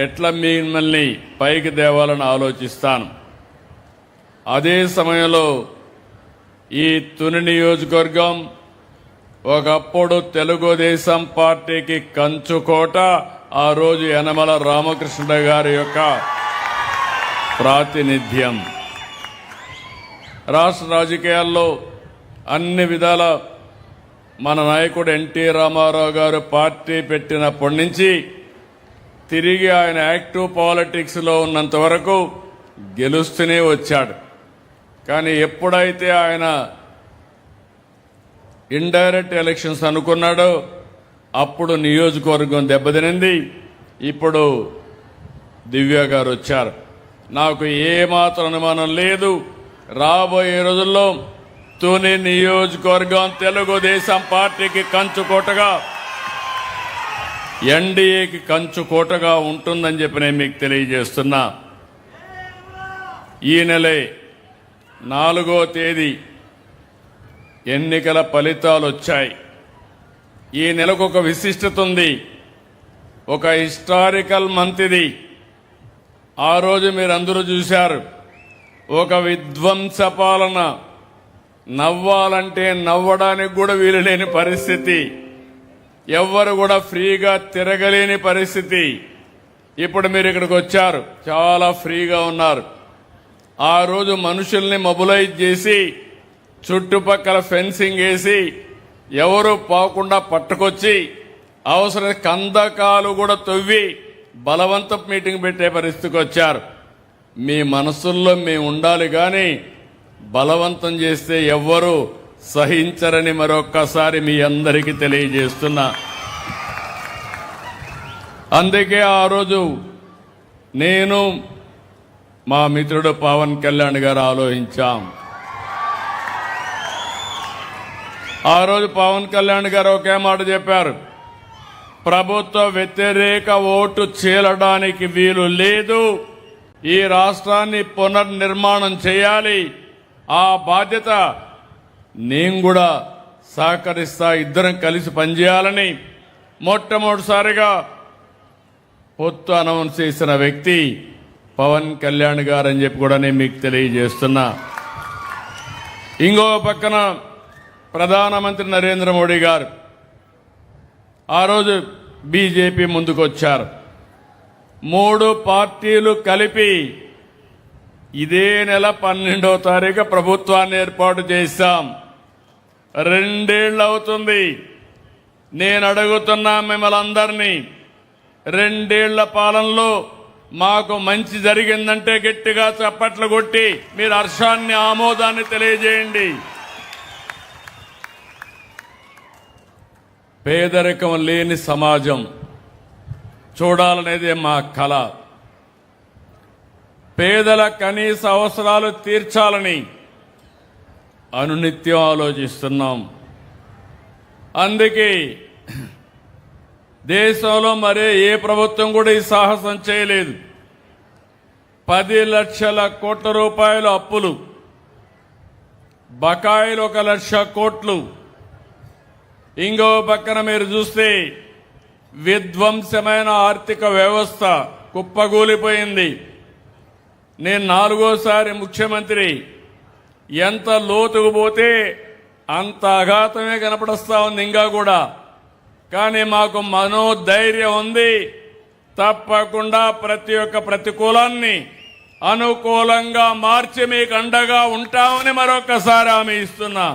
ఎట్లా మిమ్మల్ని పైకి తేవాలని ఆలోచిస్తాను. అదే సమయంలో ఈ తుని నియోజకవర్గం ఒకప్పుడు తెలుగుదేశం పార్టీకి కంచుకోట. ఆ రోజు యనమల రామకృష్ణ గారి యొక్క ప్రాతినిధ్యం. రాష్ట్ర రాజకీయాల్లో అన్ని విధాల మన నాయకుడు ఎన్టీ రామారావు గారు పార్టీ పెట్టినప్పటి నుంచి తిరిగి ఆయన యాక్టివ్ పాలిటిక్స్లో ఉన్నంత వరకు గెలుస్తూనే వచ్చాడు. కానీ ఎప్పుడైతే ఆయన ఇండైరెక్ట్ ఎలక్షన్స్ అనుకున్నాడో అప్పుడు నియోజకవర్గం దెబ్బతినింది. ఇప్పుడు దివ్య గారు వచ్చారు. నాకు ఏమాత్రం అనుమానం లేదు, రాబోయే రోజుల్లో తుని నియోజకవర్గం తెలుగుదేశం పార్టీకి కంచుకోటగా, ఎన్డీఏకి కంచుకోటగా ఉంటుందని చెప్పి నేను మీకు తెలియజేస్తున్నా. ఈ నెలే 4వ తేదీ ఎన్నికల ఫలితాలు వచ్చాయి. ఈ నెలకు ఒక విశిష్టత ఉంది, ఒక హిస్టారికల్ మంత్ ఇది. ఆ రోజు మీరందరూ చూశారు, ఒక విధ్వంస పాలన, నవ్వాలంటే నవ్వడానికి కూడా వీలు లేని పరిస్థితి, ఎవ్వరు కూడా ఫ్రీగా తిరగలేని పరిస్థితి. ఇప్పుడు మీరు ఇక్కడికి వచ్చారు, చాలా ఫ్రీగా ఉన్నారు. ఆ రోజు మనుషుల్ని మొబిలైజ్ చేసి చుట్టుపక్కల ఫెన్సింగ్ వేసి ఎవరు పోకుండా పట్టుకొచ్చి అవసరం కందకాలు కూడా తవ్వి బలవంత మీటింగ్ పెట్టే పరిస్థితికి వచ్చారు. మీ మనసుల్లో మేము ఉండాలి, కానీ బలవంతం చేస్తే ఎవ్వరూ సహించరని మరొక్కసారి మీ అందరికీ తెలియజేస్తున్నా. అందుకే ఆ రోజు నేను మా మిత్రుడు పవన్ కళ్యాణ్ గారు ఆలోచించాం. ఆ రోజు పవన్ కళ్యాణ్ గారు ఒకే మాట చెప్పారు, ప్రభుత్వ వ్యతిరేక ఓటు చీలడానికి వీలు లేదు, ఈ రాష్ట్రాన్ని పునర్నిర్మాణం చేయాలి, ఆ బాధ్యత నేను కూడా సహకరిస్తా, ఇద్దరం కలిసి పనిచేయాలని మొట్టమొదటిసారిగా పొత్తు అనౌన్స్ చేసిన వ్యక్తి పవన్ కళ్యాణ్ గారు అని చెప్పి కూడా నేను మీకు తెలియజేస్తున్నా. ఇంకో పక్కన ప్రధానమంత్రి నరేంద్ర మోడీ గారు ఆ రోజు బీజేపీ ముందుకొచ్చారు. 3 పార్టీలు కలిపి ఇదే నెల 12వ తారీఖు ప్రభుత్వాన్ని ఏర్పాటు చేశాం. 2 ఏళ్ళు అవుతుంది. నేను అడుగుతున్నా మిమ్మల్ని అందరినీ, 2 ఏళ్ల పాలనలో మాకు మంచి జరిగిందంటే గట్టిగా చప్పట్లు కొట్టి మీరు హర్షాన్ని, ఆమోదాన్ని తెలియజేయండి. పేదరికం లేని సమాజం చూడాలనేదే మా కల. పేదల కనీస అవసరాలు తీర్చాలని అనునిత్యం ఆలోచిస్తున్నాం. అందుకే దేశంలో మరే ఏ ప్రభుత్వం కూడా ఈ సాహసం చేయలేదు. 10 లక్షల కోట్ల రూపాయల అప్పులు, బకాయిలు 1 లక్ష కోట్లు. ఇంకో పక్కన మీరు చూస్తే విధ్వంసమైన ఆర్థిక వ్యవస్థ కుప్పగూలిపోయింది. నేను 4వసారి ముఖ్యమంత్రి, ఎంత లోతుకు పోతే అంత అఘాతమే కనపడస్తా ఉంది ఇంకా కూడా. కానీ మాకు మనోధైర్యం ఉంది, తప్పకుండా ప్రతి ఒక్క ప్రతికూలాన్ని అనుకూలంగా మార్చి మీకు అండగా ఉంటామని మరొకసారి హామీ ఇస్తున్నా.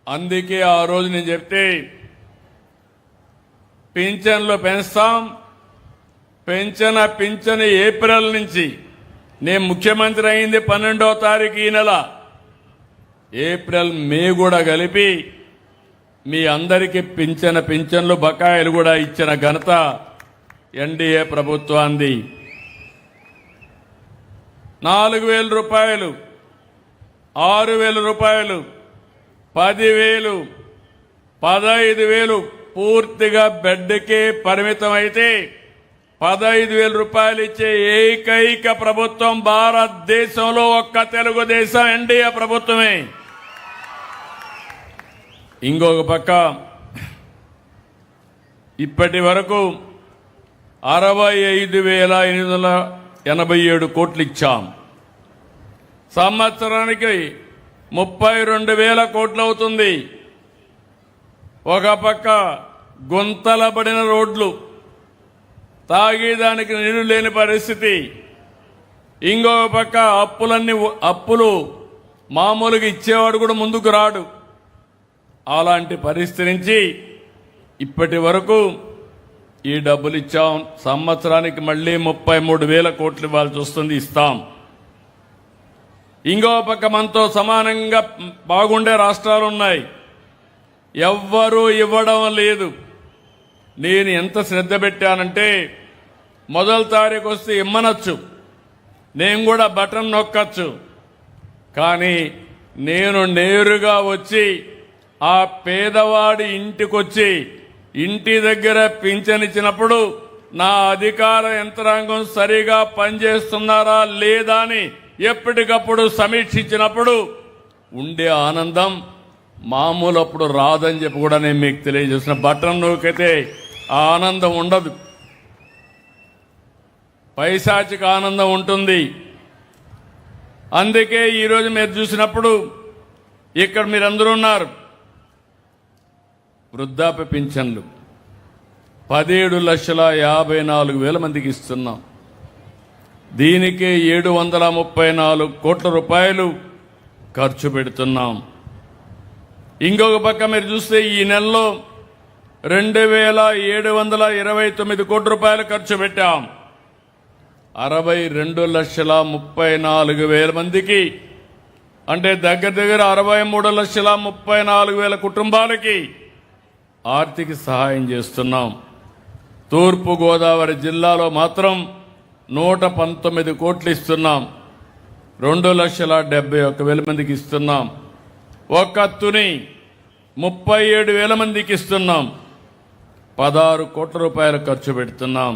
అందుకే ఆ రోజు నేను చెప్తే పింఛన్లు పెంచుతాం, పింఛన్ ఏప్రిల్ నుంచి, నేను ముఖ్యమంత్రి అయింది 12వ తారీఖు ఈ నెల, ఏప్రిల్ మే కూడా కలిపి మీ అందరికీ పింఛన్లు బకాయిలు కూడా ఇచ్చిన ఘనత ఎన్డీఏ ప్రభుత్వాన్ని. 4,000 రూపాయలు, 6,000 రూపాయలు, 10,000, 15,000 పూర్తిగా బెడ్కే పరిమితం అయితే 15,000 రూపాయలు ఇచ్చే ఏకైక ప్రభుత్వం భారతదేశంలో ఒక్క తెలుగుదేశం ఎన్డీఏ ప్రభుత్వమే. ఇంకొక పక్క ఇప్పటి వరకు 65,887 కోట్లు ఇచ్చాం. సంవత్సరానికి 32,000 కోట్లు అవుతుంది. ఒక పక్క గుంతలబడిన రోడ్లు, తాగేదానికి నీళ్లు లేని పరిస్థితి, ఇంకొక పక్క అప్పులు మామూలుగా ఇచ్చేవాడు కూడా ముందుకు రాడు. అలాంటి పరిస్థితి నుంచి ఇప్పటి వరకు ఈ డబ్బులు ఇచ్చాం. సంవత్సరానికి మళ్ళీ 33,000 కోట్లు ఇవ్వాల్సి వస్తుంది, ఇస్తాం. ఇంకో పక్క మనతో సమానంగా బాగుండే రాష్ట్రాలు ఉన్నాయి, ఎవ్వరూ ఇవ్వడం లేదు. నేను ఎంత శ్రద్ధ పెట్టానంటే మొదటి తారీఖు వస్తే ఇమ్మనొచ్చు, నేను కూడా బటన్ నొక్కచ్చు. కానీ నేను నేరుగా వచ్చి ఆ పేదవాడి ఇంటికొచ్చి ఇంటి దగ్గర పింఛనిచ్చినప్పుడు నా అధికార యంత్రాంగం సరిగా పనిచేస్తున్నారా లేదా అని ఎప్పటికప్పుడు సమీక్షించినప్పుడు ఉండే ఆనందం మామూలప్పుడు రాదని చెప్పి కూడా నేను మీకు తెలియజేసిన. బటన్ నొక్కితే ఆ ఆనందం ఉండదు, పైశాచిక ఆనందం ఉంటుంది. అందుకే ఈరోజు మీరు చూసినప్పుడు ఇక్కడ మీరందరూ ఉన్నారు. వృద్ధాప్య పింఛన్లు 17,54,000 మందికి ఇస్తున్నాం. దీనికి 734 కోట్ల రూపాయలు ఖర్చు పెడుతున్నాం. ఇంకొక పక్క మీరు చూస్తే ఈ నెలలో 2,729 కోట్ల రూపాయలు ఖర్చు పెట్టాం. 62,34,000 మందికి, అంటే దగ్గర 63,34,000 కుటుంబాలకి ఆర్థిక సహాయం చేస్తున్నాం. తూర్పు గోదావరి జిల్లాలో మాత్రం 119 కోట్లు ఇస్తున్నాం. 2,71,000 మందికి ఇస్తున్నాం. ఒక్క తుని 37,000 మందికి ఇస్తున్నాం. 16 కోట్ల రూపాయలు ఖర్చు పెడుతున్నాం.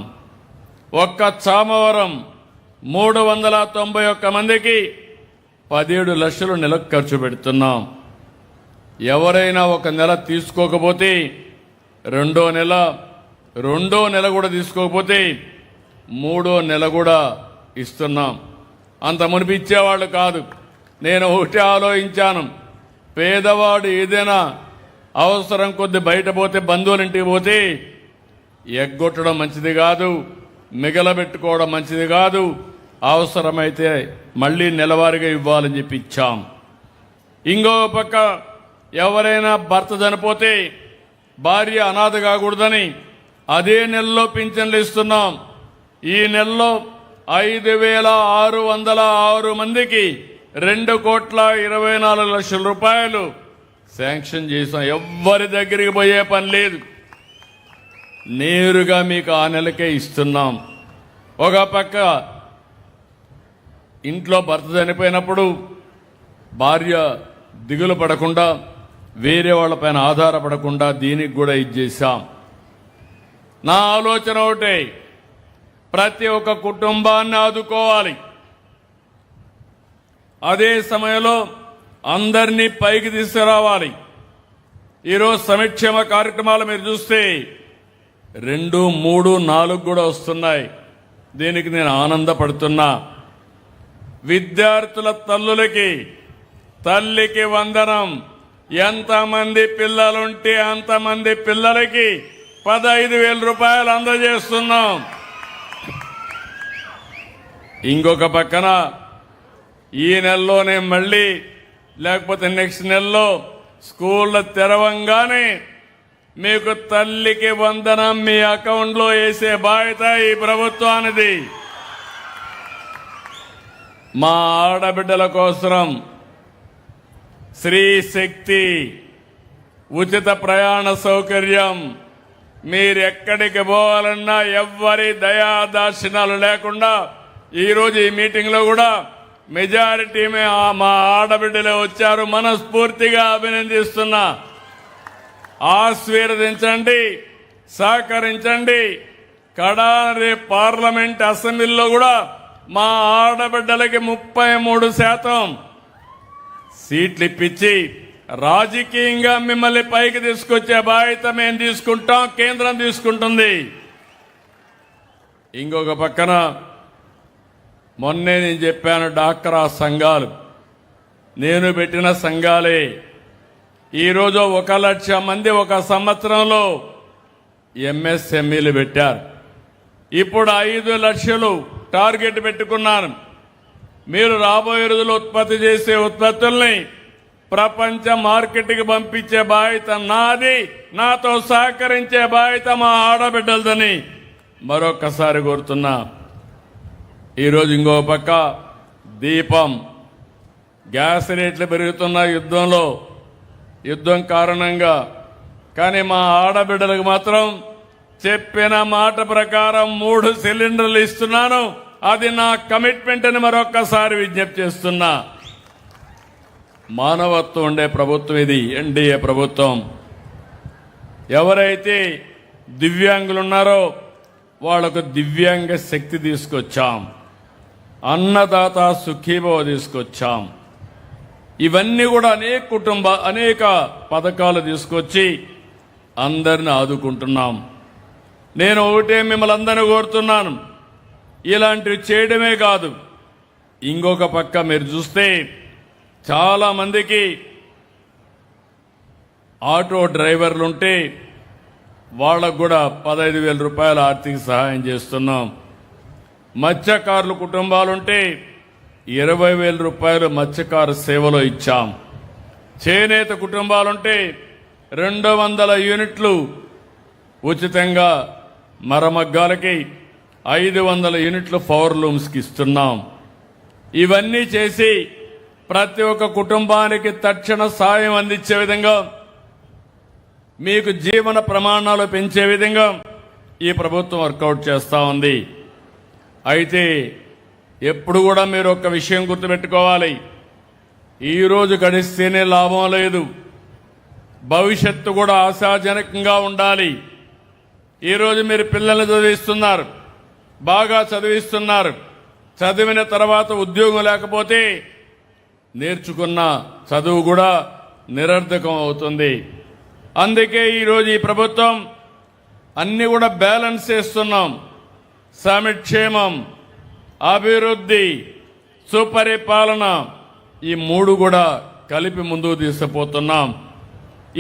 ఒక్క చామవరం 391 మందికి 17 లక్షలు నెలకు ఖర్చు పెడుతున్నాం. ఎవరైనా ఒక నెల తీసుకోకపోతే రెండో నెల కూడా తీసుకోకపోతే మూడో నెల కూడా ఇస్తున్నాం. అంత మునిపి ఇచ్చేవాళ్ళు కాదు. నేను ఒకటి ఆలోచించాను, పేదవాడు ఏదైనా అవసరం కొద్ది బయట పోతే, బంధువులింటికి పోతే ఎగ్గొట్టడం మంచిది కాదు, మిగలబెట్టుకోవడం మంచిది కాదు. అవసరమైతే మళ్ళీ నెలవారీగా ఇవ్వాలని చెప్పి ఇచ్చాం. ఇంకో పక్క ఎవరైనా భర్త చనిపోతే భార్య అనాథ కాకూడదని అదే నెలలో పింఛన్లు ఇస్తున్నాం. ఈ నెలలో 5,606 మందికి 2,24,00,000 రూపాయలు శాంక్షన్ చేసాం. ఎవ్వరి దగ్గరికి పోయే పని లేదు, నేరుగా మీకు ఆ నెలకే ఇస్తున్నాం. ఒక పక్క ఇంట్లో భర్త చనిపోయినప్పుడు భార్య దిగులు పడకుండా, వేరే వాళ్ళపైన ఆధారపడకుండా దీనికి కూడా ఇచ్చేసాం. నా ఆలోచన ఒకటే, ప్రతి ఒక్క కుటుంబాన్ని ఆదుకోవాలి, అదే సమయంలో అందరినీ పైకి తీసుకురావాలి. ఈరోజు సంక్షేమ కార్యక్రమాలు మీరు చూస్తే 2, 3, 4 కూడా వస్తున్నాయి. దీనికి నేను ఆనందపడుతున్నా. విద్యార్థుల తల్లికి వందనం. ఎంతమంది పిల్లలుంటే అంతమంది పిల్లలకి 15,000 రూపాయలు అందజేస్తున్నాం. ఇంకొక పక్కన ఈ నెలలోనే మళ్ళీ, లేకపోతే నెక్స్ట్ నెలలో స్కూళ్ళ తెరవంగానే మీకు తల్లికి వందనం మీ అకౌంట్లో వేసే బాధ్యత ఈ ప్రభుత్వానిది. మా ఆడబిడ్డల కోసం స్త్రీ శక్తి, ఉచిత ప్రయాణ సౌకర్యం, మీరెక్కడికి పోవాలన్నా ఎవ్వరి దయాదాక్షిణాలు లేకుండా ఈరోజు ఈ మీటింగ్లో కూడా మెజారిటీ మా ఆడబిడ్డలే వచ్చారు. మనస్ఫూర్తిగా అభినందిస్తున్నా. ఆశీర్వదించండి, సహకరించండి. కడారి పార్లమెంట్ అసెంబ్లీలో కూడా మా ఆడబిడ్డలకి 33% సీట్లు ఇప్పించి రాజకీయంగా మిమ్మల్ని పైకి తీసుకొచ్చే బాధ్యత మేము తీసుకుంటాం, కేంద్రం తీసుకుంటుంది. ఇంకొక పక్కన మొన్నే నేను చెప్పాను, డాక్రా సంఘాలు నేను పెట్టిన సంఘాలే ఈరోజు 1 లక్ష మంది ఒక సంవత్సరంలో ఎంఎస్ఎంఈలు పెట్టారు. ఇప్పుడు 5 లక్షలు టార్గెట్ పెట్టుకున్నాను. మీరు రాబోయే రోజుల్లో ఉత్పత్తి చేసే ఉత్పత్తుల్ని ప్రపంచ మార్కెట్కి పంపించే బాధ్యత నాది, నాతో సహకరించే బాధ్యత మా ఆడబిడ్డలదని మరొకసారి కోరుతున్నా. ఈరోజు ఇంకో పక్క దీపం, గ్యాస్ రేట్లు పెరుగుతున్న యుద్ధం కారణంగా, కానీ మా ఆడబిడ్డలకు మాత్రం చెప్పిన మాట ప్రకారం 3 సిలిండర్లు ఇస్తున్నాను. అది నా కమిట్మెంట్ అని మరొక్కసారి విజ్ఞప్తి చేస్తున్నా. మానవత్వం ఉండే ప్రభుత్వం ఇది ఎన్డీఏ ప్రభుత్వం. ఎవరైతే దివ్యాంగులున్నారో వాళ్లకు దివ్యాంగ శక్తి తీసుకొచ్చాం, అన్నదాత సుఖీభవ తీసుకొచ్చాం. ఇవన్నీ కూడా అనేక పథకాలు తీసుకొచ్చి అందరిని ఆదుకుంటున్నాం. నేను ఒకటే మిమ్మల్ని అందరినీ కోరుతున్నాను, ఇలాంటివి చేయడమే కాదు, ఇంకొక పక్క మీరు చూస్తే చాలా మందికి ఆటో డ్రైవర్లుంటే వాళ్ళకు కూడా 15,000 రూపాయల ఆర్థిక సహాయం చేస్తున్నాం. మత్స్యకారుల కుటుంబాలుంటే 20,000 రూపాయలు మత్స్యకారు సేవలో ఇచ్చాం. చేనేత కుటుంబాలుంటే 200 యూనిట్లు ఉచితంగా మరమగ్గాలకి 500 యూనిట్లు పవర్ లూమ్స్కి ఇస్తున్నాం. ఇవన్నీ చేసి ప్రతి ఒక్క కుటుంబానికి తక్షణ సాయం అందించే విధంగా, మీకు జీవన ప్రమాణాలు పెంచే విధంగా ఈ ప్రభుత్వం వర్కౌట్ చేస్తూ ఉంది. అయితే ఎప్పుడు కూడా మీరు ఒక విషయం గుర్తుపెట్టుకోవాలి, ఈరోజు గడిస్తేనే లాభం లేదు, భవిష్యత్తు కూడా ఆశాజనకంగా ఉండాలి. ఈరోజు మీరు పిల్లల్ని చదివిస్తున్నారు, బాగా చదివిస్తున్నారు, చదివిన తర్వాత ఉద్యోగం లేకపోతే నేర్చుకున్న చదువు కూడా నిరర్థకం అవుతుంది. అందుకే ఈరోజు ఈ ప్రభుత్వం అన్ని కూడా బ్యాలెన్స్ చేస్తున్నాం. సంక్షేమం, అభివృద్ధి, సుపరిపాలన, ఈ 3 కూడా కలిపి ముందుకు తీసుకుపోతున్నాం.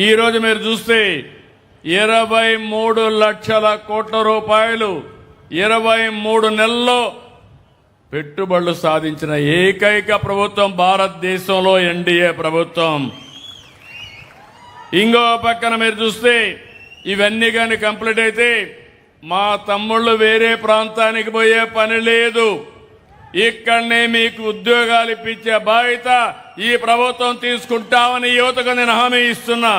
ఈరోజు మీరు చూస్తే 23 లక్షల కోట్ల రూపాయలు 23 నెలల్లో పెట్టుబడులు సాధించిన ఏకైక ప్రభుత్వం భారతదేశంలో ఎన్డీఏ ప్రభుత్వం. ఇంకో పక్కన మీరు చూస్తే ఇవన్నీ కానీ కంప్లీట్ అయితే మా తమ్ముళ్ళు వేరే ప్రాంతానికి పోయే పని లేదు, ఇక్కడనే మీకు ఉద్యోగాలు ఇప్పించే బాధ్యత ఈ ప్రభుత్వం తీసుకుంటామని యువతకు నేను హామీ ఇస్తున్నా.